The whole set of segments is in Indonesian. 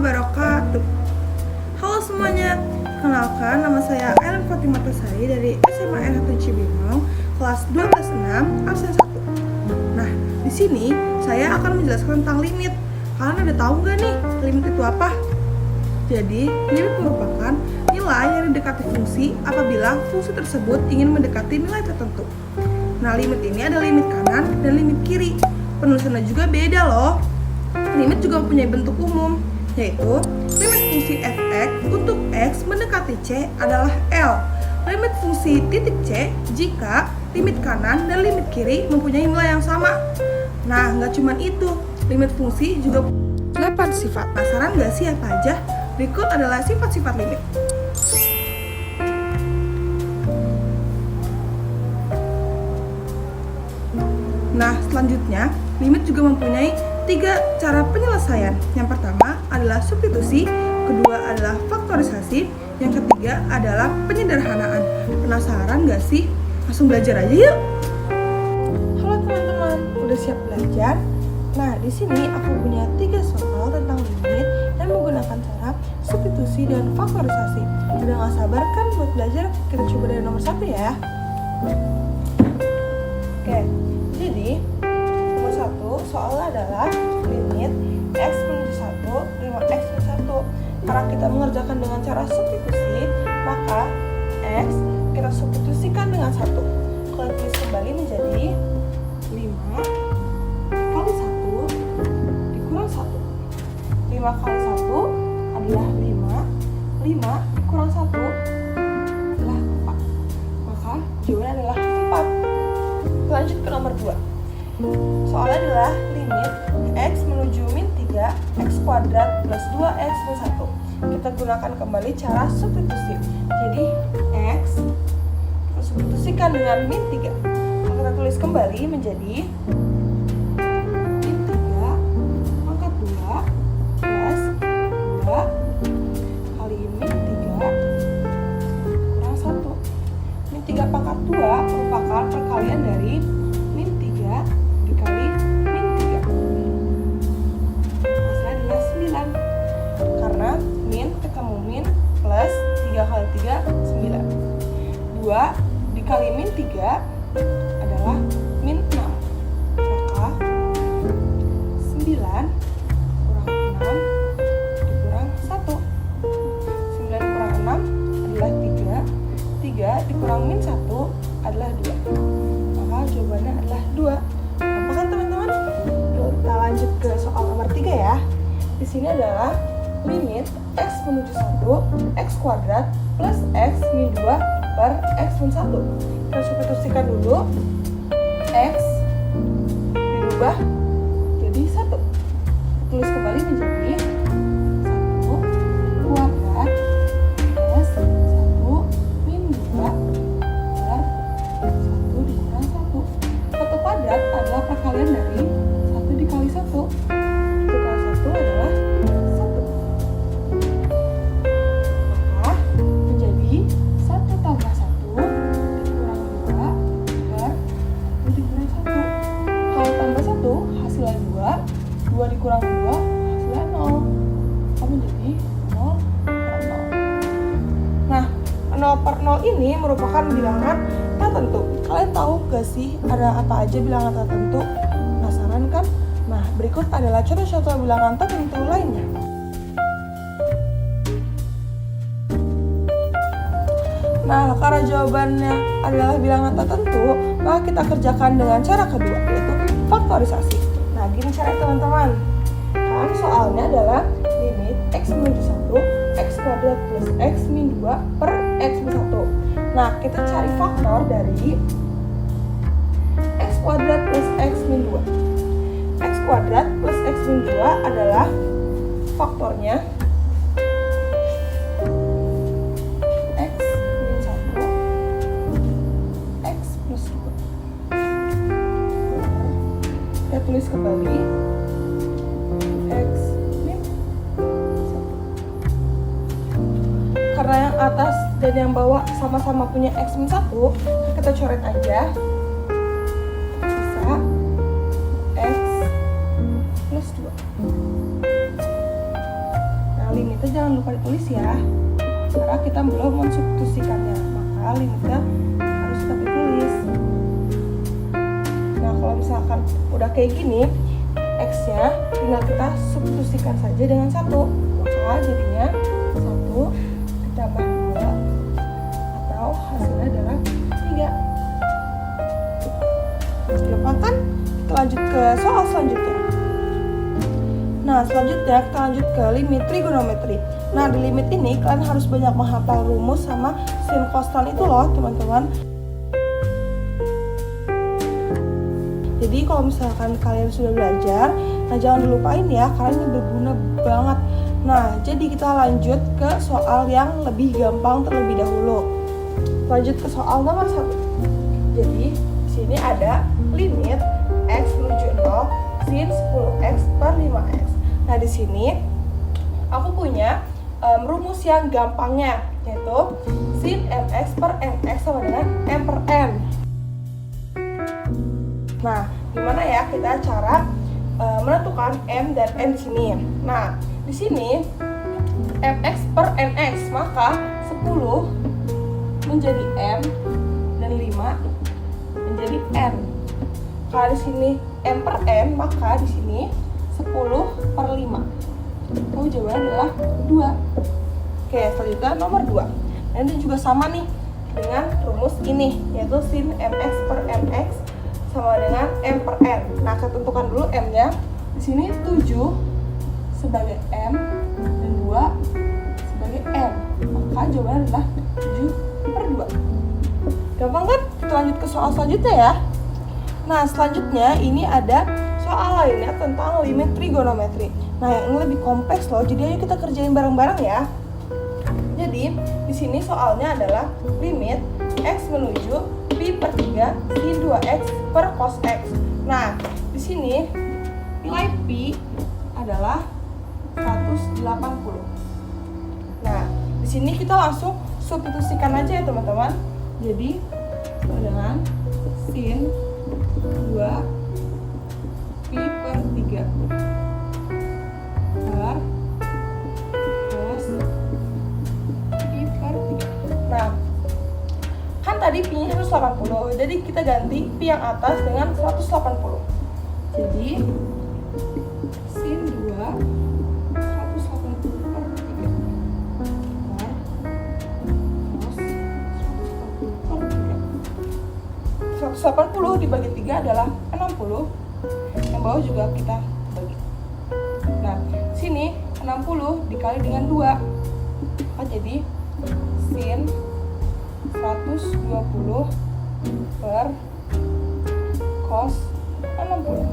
wabarakatuh. Halo semuanya, kenalkan nama saya Ellen Fatimah Tasari dari SMA N1 Cibinong, kelas 12/6, absen 1. Nah, di sini saya akan menjelaskan tentang limit. Kalian udah tahu nggak nih, limit itu apa? Jadi, limit merupakan nilai yang didekati fungsi apabila fungsi tersebut ingin mendekati nilai tertentu. Nah, limit ini ada limit kanan dan limit kiri. Penulisannya juga beda loh. Limit juga mempunyai bentuk umum, yaitu limit fungsi f(x) untuk x mendekati c adalah L. Limit fungsi titik c jika limit kanan dan limit kiri mempunyai nilai yang sama. Nah, nggak cuma itu, limit fungsi juga 8 sifat. Penasaran nggak sih apa aja? Berikut adalah sifat-sifat limit. Nah, selanjutnya, limit juga mempunyai 3 cara penyelesaian. Yang pertama adalah substitusi, kedua adalah faktorisasi, yang ketiga adalah penyederhanaan. Penasaran gak sih? Langsung belajar aja yuk. Halo teman-teman, udah siap belajar? Nah, di sini aku punya 3 soal tentang limit dan menggunakan cara substitusi dan faktorisasi. Udah gak sabar kan buat belajar? Kita coba dari nomor 1 ya. Oke, jadi nomor 1 soalnya adalah limit x menuju 1, 5x menuju 1. Karena kita mengerjakan dengan cara substitusi, maka x kita substitusikan dengan 1. Kalau tulis kembali menjadi 5 kali 1 dikurang 1. 5 kali 1 adalah 5. 5 dikurang 1 adalah 4. Maka jawabannya adalah 4. Lanjut ke nomor 2. Soalnya adalah limit x menuju min 3 x kuadrat plus 2x plus 1. Kita gunakan kembali cara substitusi. Jadi x kita substitusikan dengan min 3. Kita tulis kembali menjadi min 3 pangkat 2 plus 2 kali min 3 kurang 1. Min 3 pangkat 2 merupakan perkalian dari min 3 dikali min 3. Hasilnya adalah 9. Karena min ketemu min plus 3 kali 3, 9. 2 dikali min 3 adalah min 6. Maka 9 kurang 6 dikurang 1. 9 kurang 6 adalah 3. 3 dikurang min 1 adalah 2. Maka jawabannya adalah 2. Apa kan teman-teman? Kita lanjut ke soal nomor 3 ya. Di sini adalah limit x menuju 1, x kuadrat plus x min 2 per x min 1. Kita substitusikan dulu. X dirubah jadi 1. Tulis kembali menjadi 1 kuadrat plus 1 min 2 per 1 dikurang 1. 1 kuadrat adalah perkalian dari 1 dikali 1. 1 kali 1 adalah 1. Maka menjadi 1 tambah 1 dikurang 2 per 1 dikurang 1. Kalau tambah 1 hasilnya 2. 2 dikurang 2 hasilnya 0. Maka menjadi 0 per 0. Nah, 0 per 0 ini merupakan bilangan tak tentu. Kalian tahu gak sih ada apa aja bilangan tak tentu? Penasaran kan? Nah, berikut adalah contoh-contoh bilangan tak tentu lainnya. Nah, karena jawabannya adalah bilangan tak tentu, maka kita kerjakan dengan cara kedua, yaitu faktorisasi. Nah, gini cara teman-teman. Kan soalnya adalah limit x menuju 1, x kuadrat plus x min 2 per x min 1. Nah, kita cari faktor dari x kuadrat plus x min 2. X kuadrat plus x min 2 adalah faktornya x min 1 x plus 2. Kita tulis kembali x min 1. Karena yang atas dan yang bawah sama-sama punya x min 1, kita coret aja. Bisa x plus 2. Nah, Nah, limitnya jangan lupa ditulis ya, karena kita belum mensubstitusikannya, maka limitnya harus tetap ditulis. Nah, kalau misalkan udah kayak gini, X-nya tinggal kita substitusikan saja dengan 1, maka jadinya 1 ditambah 2 atau hasilnya adalah 3. Gampang kan? Kita lanjut ke soal selanjutnya. Nah, selanjutnya kita lanjut ke limit trigonometri. Nah, di limit ini kalian harus banyak menghafal rumus sama sin kostan itu loh, teman-teman. Jadi kalau misalkan kalian sudah belajar, nah jangan dilupain ya, karena ini berguna banget. Nah, jadi kita lanjut ke soal yang lebih gampang terlebih dahulu. Lanjut ke soal nomor 1. Jadi, di sini ada limit X menuju 0 sin 10x per 5x. Nah, di sini aku punya rumus yang gampangnya, yaitu sin mx per nx sama dengan m per n. Nah, gimana ya kita cara menentukan m dan n di sini? Nah, di sini mx per nx, maka 10 menjadi m dan 5 menjadi n. Kalau di sini m per n, maka di sini 10 per 5. Jawabannya adalah 2. Oke, selanjutnya nomor 2. Dan ini juga sama nih dengan rumus ini, yaitu sin mx per nx sama dengan m per n. Nah, kita tentukan dulu m-nya. Di sini 7 sebagai m dan 2 sebagai n. Maka jawabannya adalah 7 per 2. Gampang kan? Kita lanjut ke soal selanjutnya ya. Nah, selanjutnya ini ada soal lainnya tentang limit trigonometri. Nah, yang ini lebih kompleks loh. Jadi ayo kita kerjain bareng-bareng ya. Jadi, di sini soalnya adalah limit x menuju pi per 3 sin 2x per cos x. Nah, di sini nilai pi adalah 180. Nah, di sini kita langsung substitusikan aja ya teman-teman. Jadi, dengan sin 2 pi per 3 per cos pi per 3. Nah, kan tadi pi-nya 180, jadi kita ganti pi yang atas dengan 180. Jadi sin 2 180 per 3 per cos 180 per 3. 180 dibagi 3 adalah 60. Yang bawah juga kita bagi. Nah, sini 60 dikali dengan 2, maka jadi sin 120 per cos 60.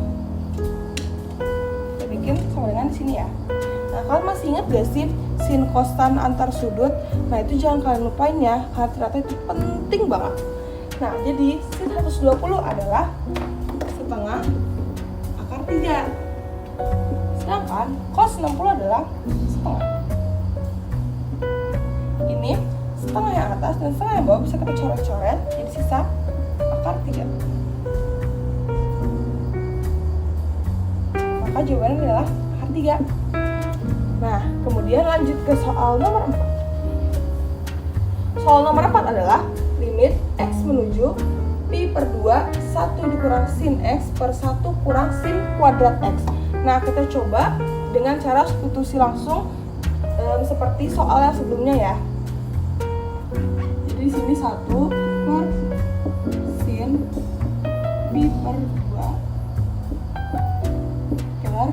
Kita bikin sama dengan di sini ya. Nah, kalian masih ingat gak sih sin kostan antar sudut? Nah, itu jangan kalian lupain ya, karena ternyata itu penting banget. Nah, jadi sin 120 adalah setengah akar 3. Sedangkan cos 60 adalah setengah. Ini setengah yang atas dan setengah yang bawah bisa kita coret-coret, jadi sisa akar 3. Maka jawabannya adalah akar 3. Nah, kemudian lanjut ke soal nomor 4. Soal nomor 4 adalah limit x menuju pi per 2 1 dikurang sin x per 1 kurang sin kuadrat x. Nah, kita coba dengan cara substitusi langsung seperti soal yang sebelumnya ya. Jadi di sini 1 per sin pi per 2 per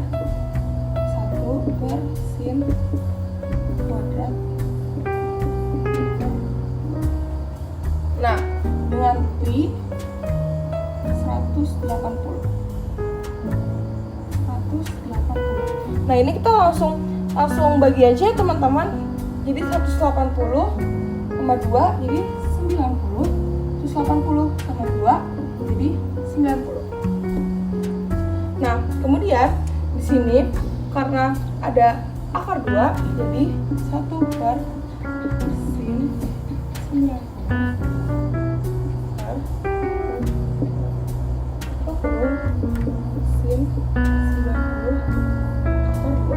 1 per sin kuadrat pi per 2. Nah, dengan pi 180. Nah, ini kita langsung bagi aja ya teman-teman. Jadi 180 sama 2 jadi 90. 180 sama 2 jadi 90. Nah, kemudian di sini karena ada akar 2 jadi 1 per sin 90 per sin 90 akar 2.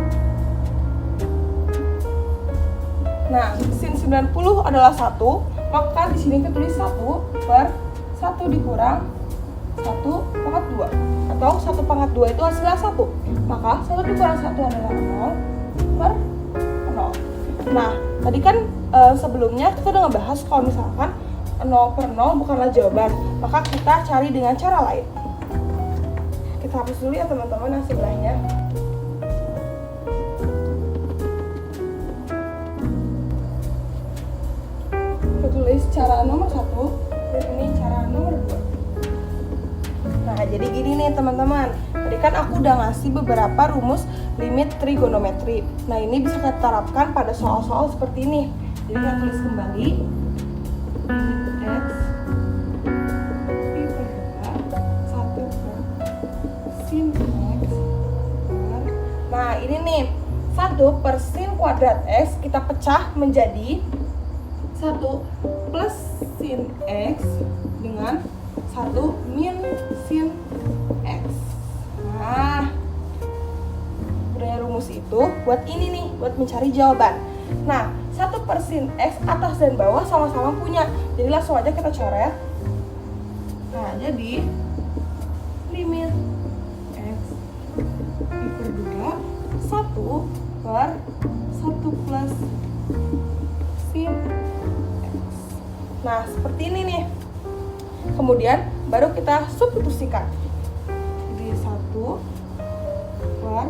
Nah, sin 90 adalah 1, maka di sini kita tulis 1 per 1 dikurang 1 pangkat 2. Atau 1 pangkat 2 itu hasilnya 1. Maka 1 dikurang 1 adalah 0 per 0. Nah, tadi kan sebelumnya kita udah ngebahas kalau misalkan 0 per 0 bukanlah jawaban, maka kita cari dengan cara lain. Kita hapus dulu ya teman-teman yang sebelahnya. Kita tulis cara nomor 1 dan ini cara nomor 2. Nah, jadi gini nih teman-teman. Tadi kan aku udah ngasih beberapa rumus limit trigonometri. Nah, ini bisa kita terapkan pada soal-soal seperti ini. Jadi kita tulis kembali limit x pi per 2 1 per sin x per. Nah, ini nih 1 per sin kuadrat x kita pecah menjadi 1 plus sin x dengan 1 min sin x. Nah, udah rumus itu buat ini nih, buat mencari jawaban. Nah, 1 per sin x atas dan bawah sama-sama punya. Jadi langsung aja kita coret. Nah, jadi limit x pi per 2 1 per 1 plus sin x. Nah, seperti ini nih. Kemudian baru kita substitusikan. Jadi 1 per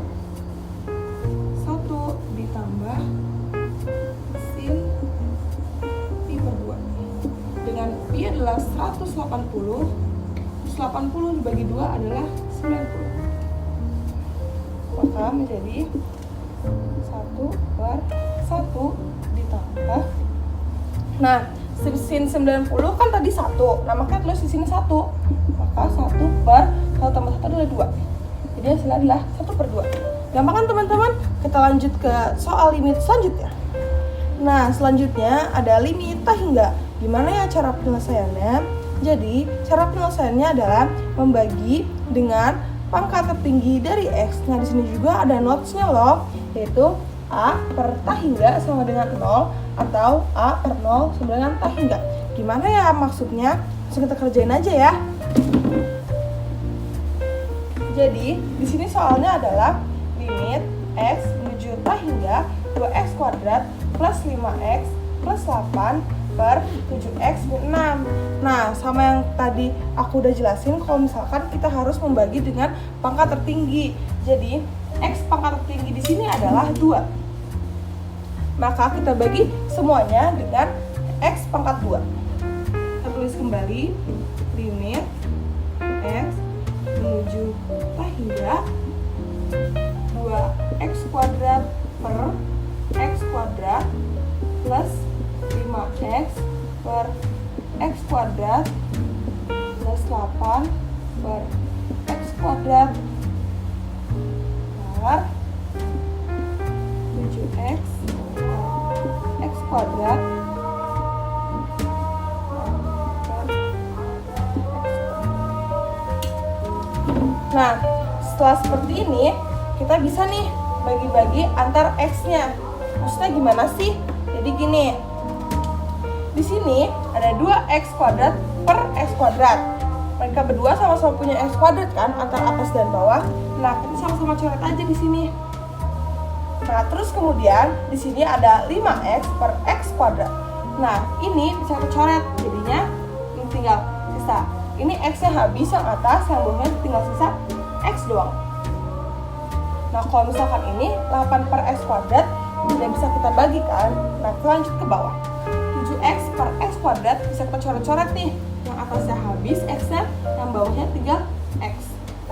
1 ditambah sin pi per 2. Dengan pi adalah 180. 180 dibagi 2 adalah 90. Maka menjadi 1 per 1 ditambah. Nah, sin 90 kan tadi 1. Nah, makanya tulis di sini 1. Maka 1 per 1 tambah 1 adalah 2. Jadi hasilnya adalah 1 per 2. Gampang kan teman-teman? Kita lanjut ke soal limit selanjutnya. Nah, selanjutnya ada limit tak hingga. Gimana ya cara penyelesaiannya? Jadi, cara penyelesaiannya adalah membagi dengan pangkat tertinggi dari x. Nah, di sini juga ada notes-nya loh, yaitu a per tak hingga sama dengan 0 atau a per 0 sama dengan tak hingga. Gimana ya maksudnya? Langsung kita kerjain aja ya. Jadi, di sini soalnya adalah limit x menuju tak hingga 2x kuadrat plus 5x plus 8 per 7x min 6. Nah, sama yang tadi aku udah jelasin, kalau misalkan kita harus membagi dengan pangkat tertinggi. Jadi, x pangkat tertinggi di sini adalah 2. Maka kita bagi semuanya dengan x pangkat 2. Kita tulis kembali limit x menuju tak hingga 2x kuadrat per x kuadrat plus 5x per x kuadrat plus 8 per x kuadrat per 7x x kuadrat per x. Nah, setelah seperti ini kita bisa nih bagi-bagi antar x-nya. Maksudnya gimana sih? Jadi gini, di sini ada 2x kuadrat per x kuadrat. Mereka berdua sama-sama punya x kuadrat kan, antara atas dan bawah. Nah, kita sama-sama coret aja di sini. Nah, terus kemudian di sini ada 5x per x kuadrat. Nah, ini bisa kita coret. Jadinya ini tinggal sisa. Ini x-nya habis yang atas, yang bawahnya tinggal sisa x doang. Nah, kalau misalkan ini 8 per x kuadrat tidak bisa kita bagikan. Nah, kita lanjut ke bawah. 7x per x kuadrat bisa kita coret-coret nih. Yang atasnya habis x-nya, yang bawahnya 3x.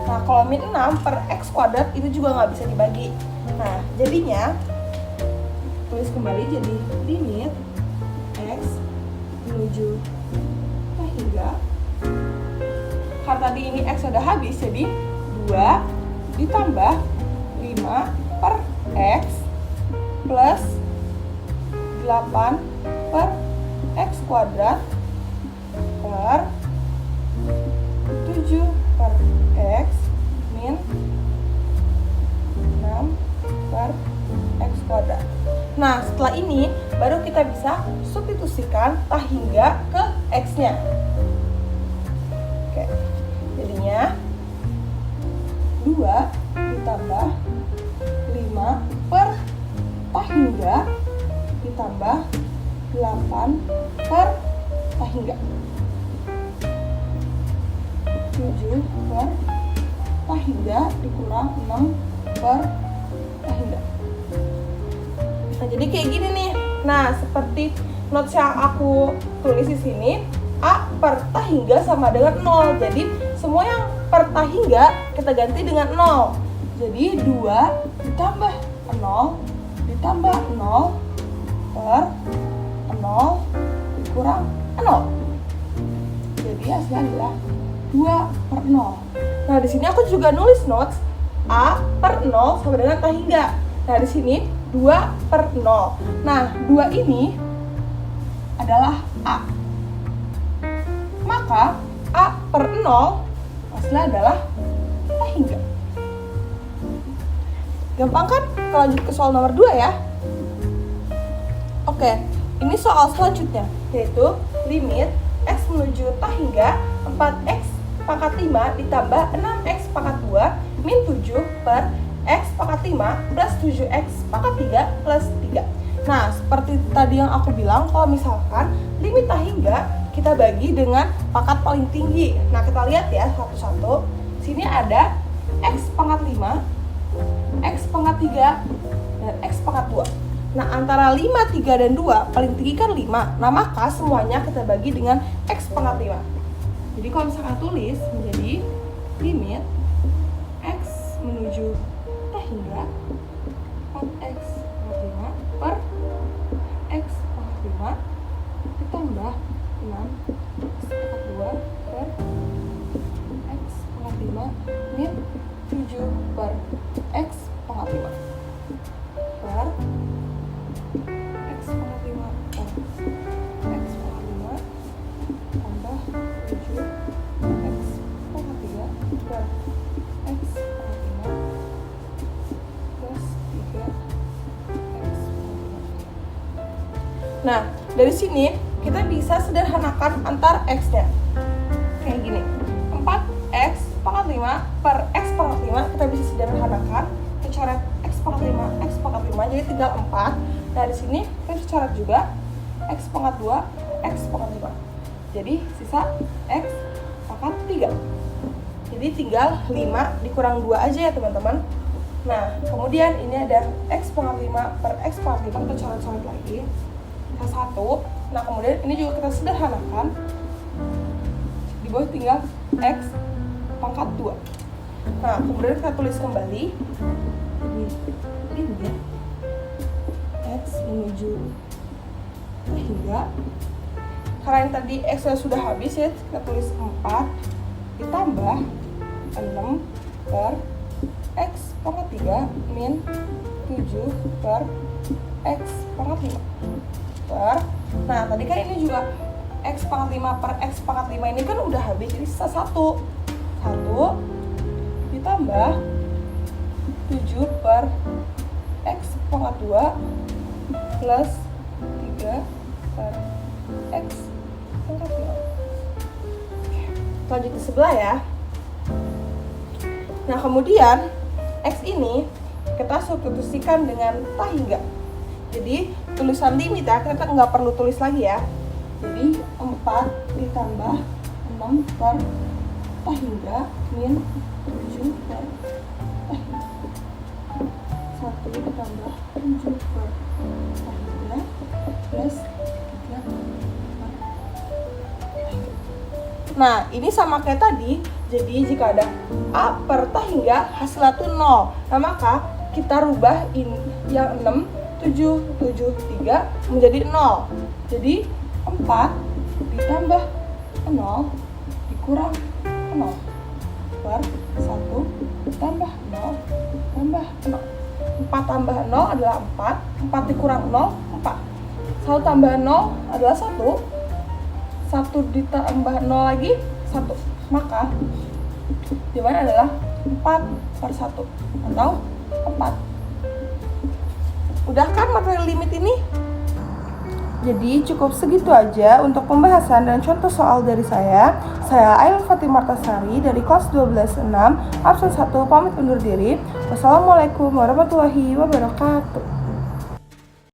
Nah, kalau min 6 per x kuadrat itu juga nggak bisa dibagi. Nah, jadinya tulis kembali jadi limit x menuju tak hingga. Karena tadi ini x sudah habis, jadi 2 ditambah 5 per x plus 8 per x kuadrat per 7 per x min 6 per x kuadrat. Nah, setelah setelah ini baru kita bisa substitusikan tah hingga ke X-nya. Oke, jadinya 2 ditambah 5 per tah hingga ditambah 8 per tah hingga. 7 per tah hingga dikurang 6 per tah hingga. Nah, jadi kayak gini nih. Nah, seperti notes yang aku tulis di sini, A per tah hingga sama dengan 0. Jadi, semua yang per tah hingga kita ganti dengan 0. Jadi, 2 ditambah 0 ditambah 0 per 0 dikurang 0. Jadi, hasilnya adalah 2 per 0. Nah, di sini aku juga nulis notes A per 0 sama dengan tah hingga. Nah, di sini 2 per 0. Nah, 2 ini adalah A. Maka A per 0 hasilnya adalah tah hingga. Gampang kan? Kita lanjut ke soal nomor 2 ya. Oke, ini soal selanjutnya, yaitu limit X menuju tah hingga 4X pangkat 5 ditambah 6X pangkat 2 min 7 per X pangkat 5 plus 7X pangkat 3 plus 3. Nah, seperti tadi yang aku bilang, kalau misalkan limit tah hingga kita bagi dengan pangkat paling tinggi. Nah, kita lihat ya satu-satu. Sini ada X pangkat 5, X pangkat 3, dan X pangkat 2. Nah, antara 5, 3, dan 2, paling tinggi kan 5. Nah, maka semuanya kita bagi dengan X pangkat 5. Jadi kalau misalkan tulis menjadi limit X menuju tah hingga 4X pangkat 5 per X pangkat 5 ditambah 6X pangkat 2 per X pangkat 5 min 7 per X pangkat 5 per X pangkat 5 per X pangkat 5 tambah 7 X pangkat 3 per X pangkat 5 plus 3 X pangkat 5. Nah, dari sini kita bisa sederhanakan antar X-nya. Kayak gini. 4X pangkat 5 per X pangkat 5 kita bisa sederhanakan. Kita coret X pangkat 5, X pangkat 5 jadi tinggal 4. Nah, di sini kita coret juga X pangkat 2, X pangkat 5. Jadi sisa X pangkat 3. Jadi tinggal 5 dikurang 2 aja ya teman-teman. Nah, kemudian ini ada X pangkat 5 per X pangkat 5, kita coret-coret lagi. Kita 1. Nah, kemudian ini juga kita sederhanakan. Di bawah tinggal X pangkat 2. Nah, kemudian kita tulis kembali. Ini X menuju tah hingga. Karena yang tadi X-nya sudah habis ya, kita tulis 4 ditambah 6 per X pangkat 3 min 7 per X pangkat 5 per. Nah, tadi kan ini juga X pangkat 5 per X pangkat 5 ini kan udah habis, jadi sisa 1 ditambah 7 per X pangkat 2 plus 3 per X pangkat 5. Lanjut ke sebelah ya. Nah, kemudian X ini kita substitusikan dengan tah hingga. Jadi tulisan limit ya, kita nggak perlu tulis lagi ya. Jadi 4 ditambah 6 per tah hingga min 7 per tah hingga. 1 ditambah 7 per tah hingga plus 3 per tah hingga. Nah, ini sama kayak tadi. Jadi jika ada A per tah hingga hasilnya tuh 0. Nah, maka kita rubah ini yang 6 7, 7, 3 menjadi 0. Jadi 4 ditambah 0 dikurang 0 per 1 tambah 0 tambah 0. 4 tambah 0 adalah 4. 4 dikurang 0, 4. 1 tambah 0 adalah 1. 1 ditambah 0 lagi 1. Maka jawabannya adalah 4 per 1 atau 4. Udah kan materi limit ini? Jadi cukup segitu aja untuk pembahasan dan contoh soal dari saya. Saya Ainul Fatimartasari dari kelas 12-6 absen 1 pamit undur diri. Wassalamualaikum warahmatullahi wabarakatuh.